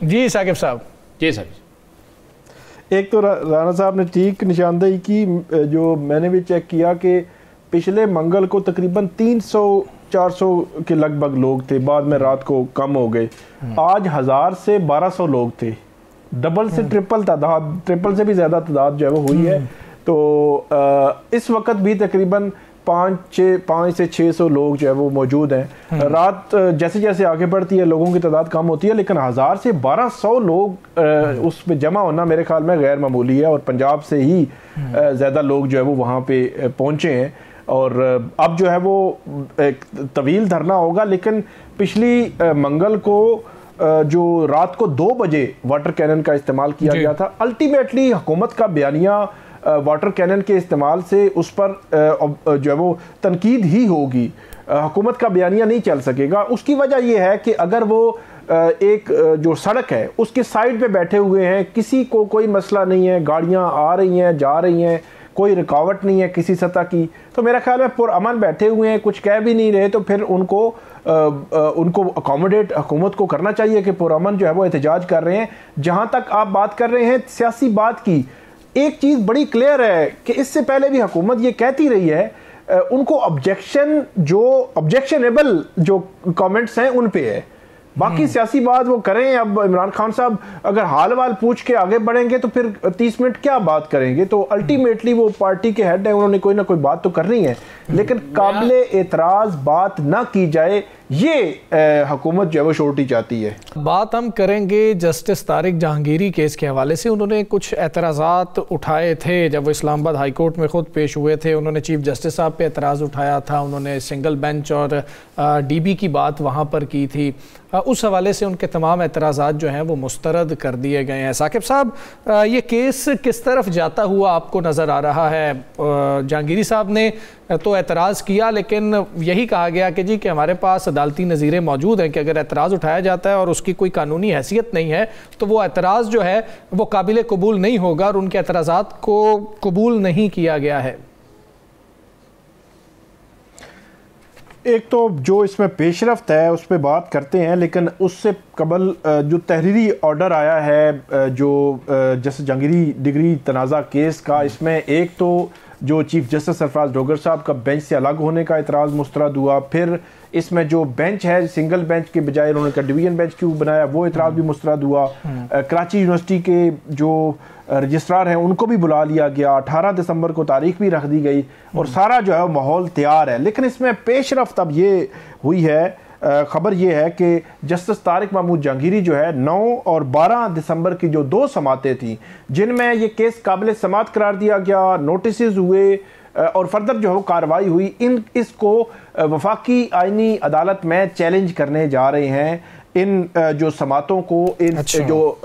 जी साकिब साहब। जी सर, एक तो राना साहब ने ठीक निशानदेही की, जो मैंने भी चेक किया कि पिछले मंगल को तकरीबन 300-400 के लगभग लोग थे, बाद में रात को कम हो गए। आज 1000 से 1200 लोग थे, डबल से ट्रिपल तादाद, ट्रिपल से भी ज़्यादा तादाद जो है वो हुई है। तो इस वक्त भी तकरीबन 5 से 600 लोग जो है वो मौजूद हैं। रात जैसे जैसे आगे बढ़ती है लोगों की तादाद कम होती है, लेकिन 1000 से 1200 लोग उस पे जमा होना मेरे ख्याल में गैर मामूली है, और पंजाब से ही ज़्यादा लोग जो है वो वहाँ पे पहुँचे हैं। और अब जो है वो एक तवील धरना होगा, लेकिन पिछली मंगल को जो रात को 2 बजे वाटर कैनन का इस्तेमाल किया गया था, अल्टीमेटली हुकूमत का बयानिया वाटर कैनन के इस्तेमाल से उस पर जो है वो तनकीद ही होगी, हुकूमत का बयानिया नहीं चल सकेगा। उसकी वजह यह है कि अगर वो एक जो सड़क है उसके साइड पे बैठे हुए हैं, किसी को कोई मसला नहीं है, गाड़ियां आ रही हैं जा रही हैं, कोई रुकावट नहीं है किसी सतह की, तो मेरा ख्याल है पुरअमन बैठे हुए हैं, कुछ कह भी नहीं रहे, तो फिर उनको अकोमोडेट हुकूमत को करना चाहिए कि पुरअमन जो है वो एहतजाज कर रहे हैं। जहाँ तक आप बात कर रहे हैं सियासी बात की, एक चीज़ बड़ी क्लियर है कि इससे पहले भी हुकूमत ये कहती रही है, उनको ऑब्जेक्शनेबल जो कमेंट्स हैं उन पे है, बाकी सियासी बात वो करें। अब इमरान खान साहब अगर हाल वाल पूछ के आगे बढ़ेंगे तो फिर 30 मिनट क्या बात करेंगे, तो अल्टीमेटली वो पार्टी के हेड है, उन्होंने कोई ना कोई बात तो करनी है, लेकिन काबिले एतराज़ बात ना की जाए, ये हुकूमत जो है वो छोटी चाहती है। बात हम करेंगे जस्टिस तारिक जहांगीरी केस के हवाले से। उन्होंने कुछ एतराज़ात उठाए थे जब वो इस्लामाबाद हाई कोर्ट में ख़ुद पेश हुए थे, उन्होंने चीफ जस्टिस साहब पे एतराज़ उठाया था, उन्होंने सिंगल बेंच और डीबी की बात वहाँ पर की थी। उस हवाले से उनके तमाम एतराज़ात जो हैं वो मुस्तरद कर दिए गए हैं। साकिब साहब, ये केस किस तरफ जाता हुआ आपको नज़र आ रहा है? जहांगीरी साहब ने तो एतराज़ किया, लेकिन यही कहा गया कि जी कि हमारे पास अदालती नज़ीरें मौजूद हैं कि अगर एतराज़ उठाया जाता है और उसकी कोई कानूनी हैसियत नहीं है तो वो एतराज़ जो है वो काबिल कबूल नहीं होगा, और उनके एतराज़ात को कबूल नहीं किया गया है। एक तो जो इसमें पेशरफ्त है उस पर बात करते हैं, लेकिन उससे कबल जो तहरीरी ऑर्डर आया है जो जस्टिस जहांगीरी डिग्री तनाज़ा केस का, इसमें एक तो जो चीफ जस्टिस सरफराज डोगर साहब का बेंच से अलग होने का इतराज़ मुस्तरद हुआ, फिर इसमें जो बेंच है सिंगल बेंच के बजाय उन्होंने का डिवीजन बेंच क्यों बनाया वो इतराज़ भी मुस्तरद हुआ। कराची यूनिवर्सिटी के जो रजिस्ट्रार हैं उनको भी बुला लिया गया, 18 दिसंबर को तारीख भी रख दी गई, और सारा जो है माहौल तैयार है। लेकिन इसमें पेशरफ्त अब ये हुई है, खबर ये है कि जस्टिस तारिक महमूद जहांगीरी जो है 9 और 12 दिसंबर की जो 2 समातें थी जिनमें ये केस काबिल समात करार दिया गया, नोटिस हुए और फर्दर जो है कार्रवाई हुई, इसको वफाकी आईनी अदालत में चैलेंज करने जा रहे हैं। इन जो समातों को, इन जो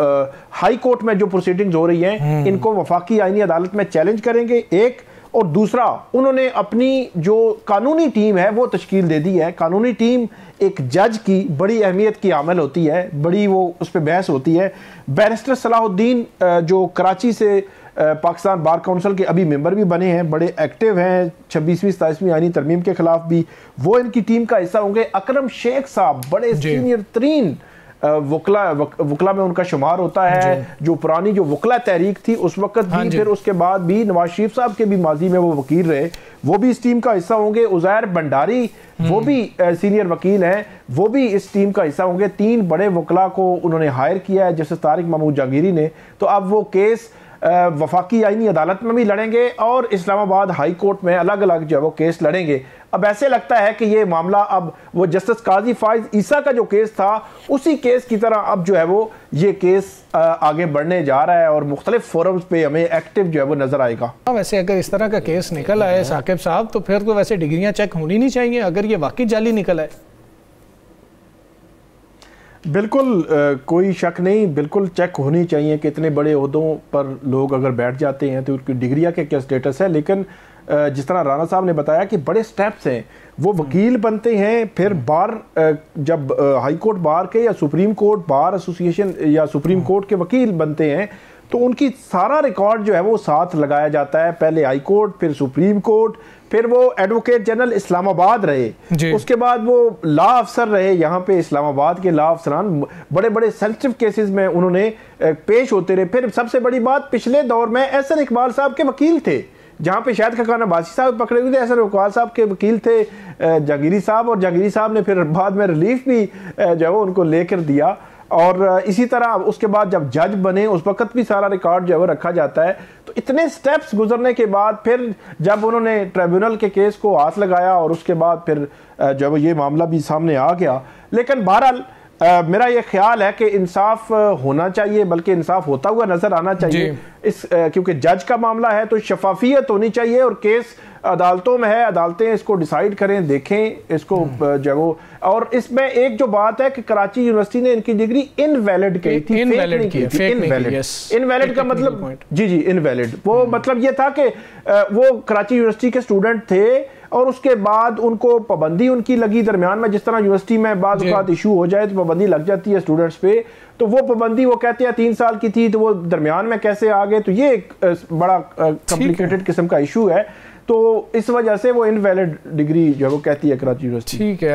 हाई कोर्ट में जो प्रोसीडिंग्स हो रही हैं, इनको वफाकी आईनी अदालत में चैलेंज करेंगे, एक। और दूसरा, उन्होंने अपनी जो कानूनी टीम है वो तश्कील दे दी है। कानूनी टीम एक जज की बड़ी अहमियत की आमल होती है, बड़ी वो उस पर बहस होती है। बैरिस्टर सलाहुद्दीन जो कराची से पाकिस्तान बार काउंसिल के अभी मेंबर भी बने हैं, बड़े एक्टिव हैं 26वीं 27वीं आईनी तरमीम के खिलाफ भी, वो इनकी टीम का हिस्सा होंगे। अकरम शेख साहब बड़े सीनियर तरीन वकला में उनका शुमार होता है, जो पुरानी जो वकला तहरीक थी उस वक्त भी, फिर उसके बाद भी नवाज शरीफ साहब के भी माजी में वो वकील रहे, वो भी इस टीम का हिस्सा होंगे। उज़ैर भंडारी वो भी सीनियर वकील हैं, वो भी इस टीम का हिस्सा होंगे। 3 बड़े वकला को उन्होंने हायर किया है जस्टिस तारिक महमूद जहांगीरी ने। तो अब वो केस वफाकी आईनी अदालत में भी लड़ेंगे और इस्लामाबाद हाई कोर्ट में अलग अलग जो है वो केस लड़ेंगे। अब ऐसे लगता है कि ये मामला अब वो जस्टिस काजी फाइज ईसा का जो केस था उसी केस की तरह अब जो है वो ये केस आगे बढ़ने जा रहा है और मुख्तलिफ फोरम्स पे हमें एक्टिव जो है वो नजर आएगा। वैसे अगर इस तरह का केस निकल आए साकिब साहब, तो फिर तो वैसे डिग्रियां चेक होनी नहीं चाहिए अगर ये वाकई जाली निकल आए। बिल्कुल कोई शक नहीं, बिल्कुल चेक होनी चाहिए कि इतने बड़े ओहदों पर लोग अगर बैठ जाते हैं तो उनकी डिग्रियां के क्या स्टेटस है। लेकिन जिस तरह राना साहब ने बताया कि बड़े स्टेप्स हैं, वो वकील बनते हैं, फिर बार जब हाई कोर्ट बार के या सुप्रीम कोर्ट बार एसोसिएशन या सुप्रीम कोर्ट के वकील बनते हैं तो उनकी सारा रिकॉर्ड जो है वो साथ लगाया जाता है। पहले हाई कोर्ट, फिर सुप्रीम कोर्ट, फिर वो एडवोकेट जनरल इस्लामाबाद रहे, उसके बाद वो लॉ अफसर रहे यहाँ पे इस्लामाबाद के लॉ अफसरान, बड़े बड़े सेंसिटिव केसेस में उन्होंने पेश होते रहे। फिर सबसे बड़ी बात, पिछले दौर में एहसन इकबाल साहब के वकील थे, जहाँ पे शायद खान अब्बासी साहब पकड़े हुए थे, एहसन इकबाल साहब के वकील थे जहांगीरी साहब, और जहांगीरी साहब ने फिर बाद में रिलीफ भी जो है उनको लेकर दिया। और इसी तरह उसके बाद जब जज बने उस वक्त भी सारा रिकॉर्ड जो है वो रखा जाता है। तो इतने स्टेप्स गुजरने के बाद फिर जब उन्होंने ट्रिब्यूनल के केस को हाथ लगाया और उसके बाद फिर जब ये मामला भी सामने आ गया, लेकिन बहरहाल मेरा ये ख्याल है कि इंसाफ होना चाहिए, बल्कि इंसाफ होता हुआ नजर आना चाहिए क्योंकि जज का मामला है तो शफाफियत होनी चाहिए, और केस अदालतों में है, अदालतें इसको डिसाइड करें, देखें इसको जो वो। और इसमें एक जो बात है कि कराची यूनिवर्सिटी ने इनकी डिग्री इनवैलिड की थी, इनवैलिड का मतलब जी इनवैलिड, वो मतलब ये था कि वो कराची यूनिवर्सिटी के स्टूडेंट थे और उसके बाद उनको पाबंदी उनकी लगी दरमियान में, जिस तरह यूनिवर्सिटी में बाद इशू हो जाए तो पाबंदी लग जाती है स्टूडेंट्स पे, तो वो पाबंदी वो कहते हैं 3 साल की थी, तो वो दरमियान में कैसे आ गए, तो ये एक बड़ा कॉम्प्लिकेटेड किस्म का इशू है। तो इस वजह से वो इनवैलिड डिग्री जो वो कहती है कराची यूनिवर्सिटी। ठीक है।